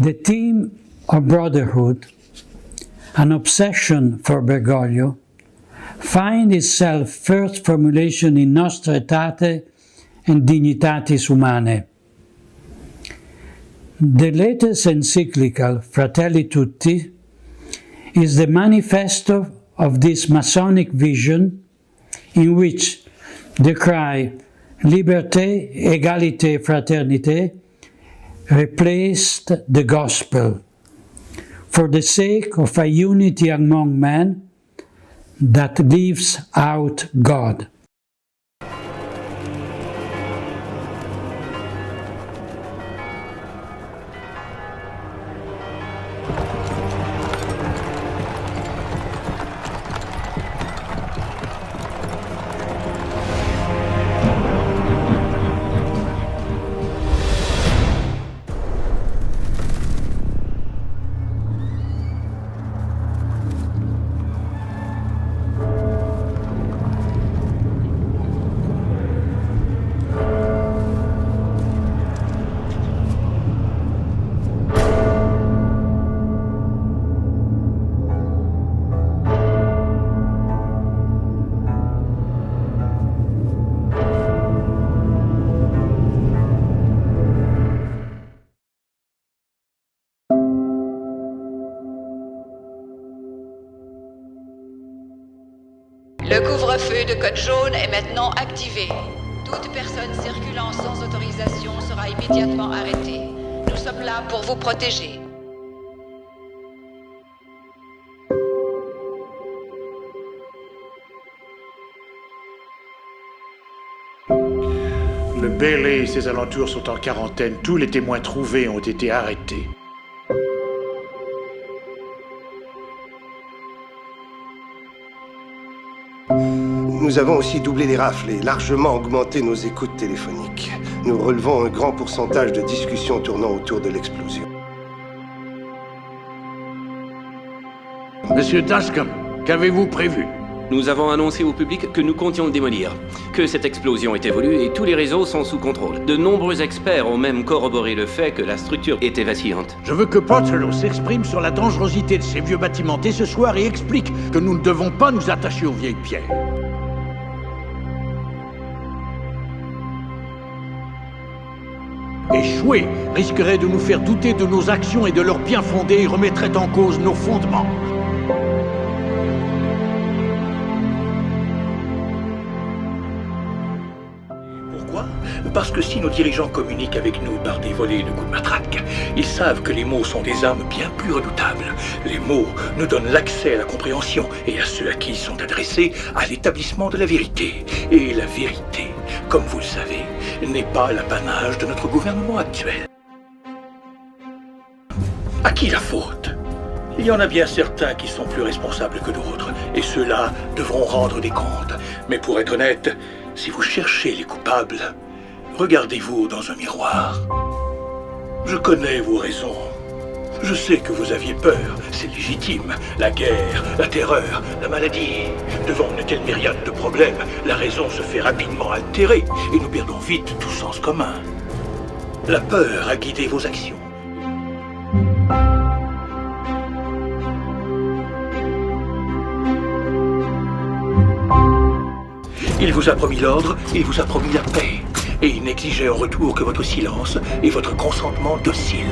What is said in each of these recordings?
The theme of brotherhood, an obsession for Bergoglio, finds itself first formulation in Nostra Aetate and Dignitatis Humanae. The latest encyclical, Fratelli Tutti, is the manifesto of this Masonic vision in which the cry Liberté, Égalité, Fraternité replaced the gospel for the sake of a unity among men that leaves out God. Le couvre-feu de Côte Jaune est maintenant activé. Toute personne circulant sans autorisation sera immédiatement arrêtée. Nous sommes là pour vous protéger. Le Bélé et ses alentours sont en quarantaine. Tous les témoins trouvés ont été arrêtés. Nous avons aussi doublé les rafles et largement augmenté nos écoutes téléphoniques. Nous relevons un grand pourcentage de discussions tournant autour de l'explosion. Monsieur Tascom, qu'avez-vous prévu? Nous avons annoncé au public que nous comptions le démolir, que cette explosion était voulue et tous les réseaux sont sous contrôle. De nombreux experts ont même corroboré le fait que la structure était vacillante. Je veux que Potterlow s'exprime sur la dangerosité de ces vieux bâtiments dès ce soir et explique que nous ne devons pas nous attacher aux vieilles pierres. Échouer risquerait de nous faire douter de nos actions et de leur bien fondé et remettrait en cause nos fondements. Pourquoi? Parce que si nos dirigeants communiquent avec nous par des volées de coups de matraque, ils savent que les mots sont des armes bien plus redoutables. Les mots nous donnent l'accès à la compréhension et à ceux à qui ils sont adressés à l'établissement de la vérité. Et la vérité, comme vous le savez, n'est pas l'apanage de notre gouvernement actuel. À qui la faute? Il y en a bien certains qui sont plus responsables que d'autres, et ceux-là devront rendre des comptes. Mais pour être honnête, si vous cherchez les coupables, regardez-vous dans un miroir. Je connais vos raisons. Je sais que vous aviez peur, c'est légitime. La guerre, la terreur, la maladie. Devant une telle myriade de problèmes, la raison se fait rapidement altérer et nous perdons vite tout sens commun. La peur a guidé vos actions. Il vous a promis l'ordre, il vous a promis la paix. Et il n'exigeait en retour que votre silence et votre consentement docile.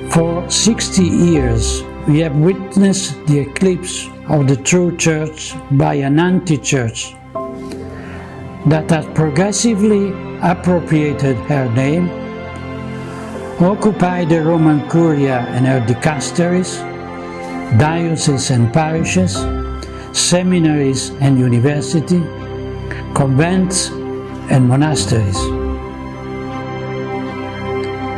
For 60 years, we have witnessed the eclipse of the true church by an anti-church that has progressively appropriated her name, occupied the Roman Curia and her dicasteries, dioceses and parishes, seminaries and universities, convents and monasteries.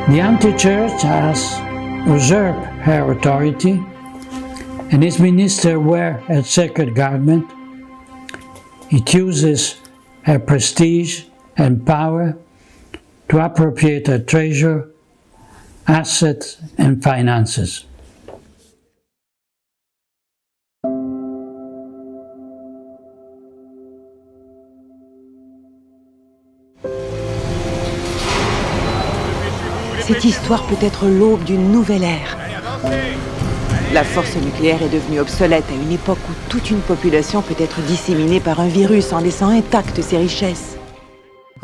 The anti-church has usurped her authority, and its ministers wear her sacred garment. It uses her prestige and power to appropriate her treasure assets and finances. Cette histoire peut être l'aube d'une nouvelle ère. La force nucléaire est devenue obsolète à une époque où toute une population peut être disséminée par un virus en laissant intactes ses richesses.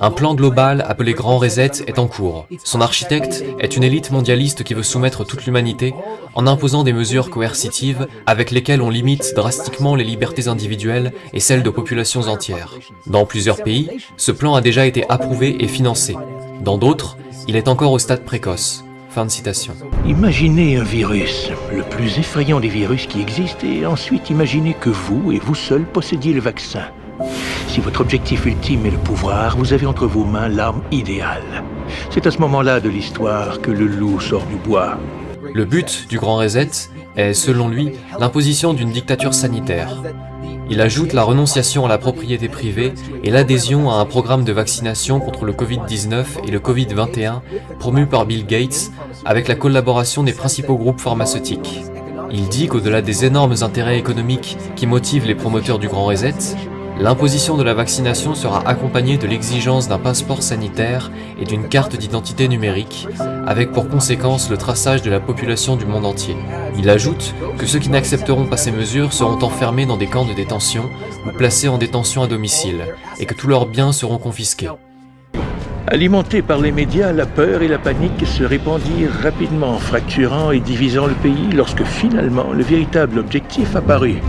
Un plan global appelé Grand Reset est en cours. Son architecte est une élite mondialiste qui veut soumettre toute l'humanité en imposant des mesures coercitives avec lesquelles on limite drastiquement les libertés individuelles et celles de populations entières. Dans plusieurs pays, ce plan a déjà été approuvé et financé. Dans d'autres, il est encore au stade précoce. Fin de citation. Imaginez un virus, le plus effrayant des virus qui existent, et ensuite imaginez que vous et vous seul possédiez le vaccin. Si votre objectif ultime est le pouvoir, vous avez entre vos mains l'arme idéale. C'est à ce moment-là de l'histoire que le loup sort du bois. Le but du Grand Reset est, selon lui, l'imposition d'une dictature sanitaire. Il ajoute la renonciation à la propriété privée et l'adhésion à un programme de vaccination contre le Covid-19 et le Covid-21 promu par Bill Gates avec la collaboration des principaux groupes pharmaceutiques. Il dit qu'au-delà des énormes intérêts économiques qui motivent les promoteurs du Grand Reset, l'imposition de la vaccination sera accompagnée de l'exigence d'un passeport sanitaire et d'une carte d'identité numérique, avec pour conséquence le traçage de la population du monde entier. Il ajoute que ceux qui n'accepteront pas ces mesures seront enfermés dans des camps de détention ou placés en détention à domicile, et que tous leurs biens seront confisqués. Alimentés par les médias, la peur et la panique se répandirent rapidement, fracturant et divisant le pays lorsque finalement le véritable objectif apparut.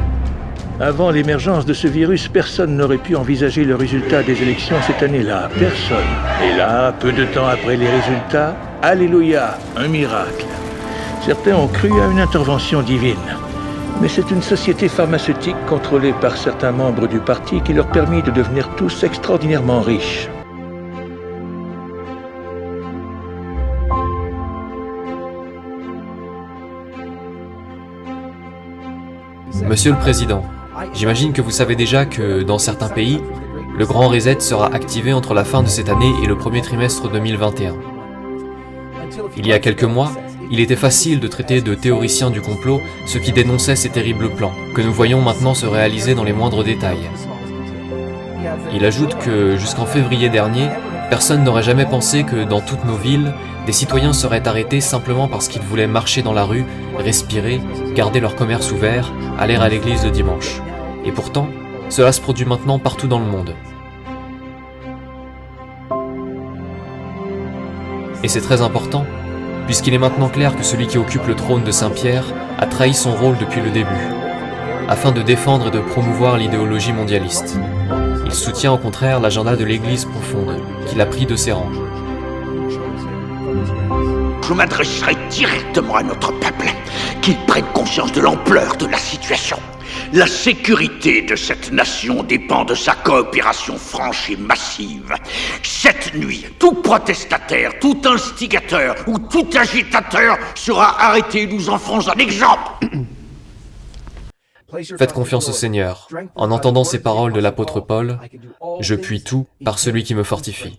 Avant l'émergence de ce virus, personne n'aurait pu envisager le résultat des élections cette année-là. Personne. Et là, peu de temps après les résultats, alléluia, un miracle. Certains ont cru à une intervention divine. Mais c'est une société pharmaceutique contrôlée par certains membres du parti qui leur permit de devenir tous extraordinairement riches. Monsieur le Président, j'imagine que vous savez déjà que, dans certains pays, le Grand Reset sera activé entre la fin de cette année et le premier trimestre 2021. Il y a quelques mois, il était facile de traiter de théoriciens du complot ceux qui dénonçaient ces terribles plans, que nous voyons maintenant se réaliser dans les moindres détails. Il ajoute que, jusqu'en février dernier, personne n'aurait jamais pensé que, dans toutes nos villes, des citoyens seraient arrêtés simplement parce qu'ils voulaient marcher dans la rue, respirer, garder leur commerce ouvert, aller à l'église le dimanche. Et pourtant, cela se produit maintenant partout dans le monde. Et c'est très important, puisqu'il est maintenant clair que celui qui occupe le trône de Saint-Pierre a trahi son rôle depuis le début, afin de défendre et de promouvoir l'idéologie mondialiste. Il soutient au contraire l'agenda de l'Église profonde, qu'il a pris de ses rangs. Je m'adresserai directement à notre peuple, qu'il prenne conscience de l'ampleur de la situation. La sécurité de cette nation dépend de sa coopération franche et massive. Cette nuit, tout protestataire, tout instigateur ou tout agitateur sera arrêté. Nous en ferons un exemple. Faites confiance au Seigneur. En entendant ces paroles de l'apôtre Paul, je puis tout par celui qui me fortifie.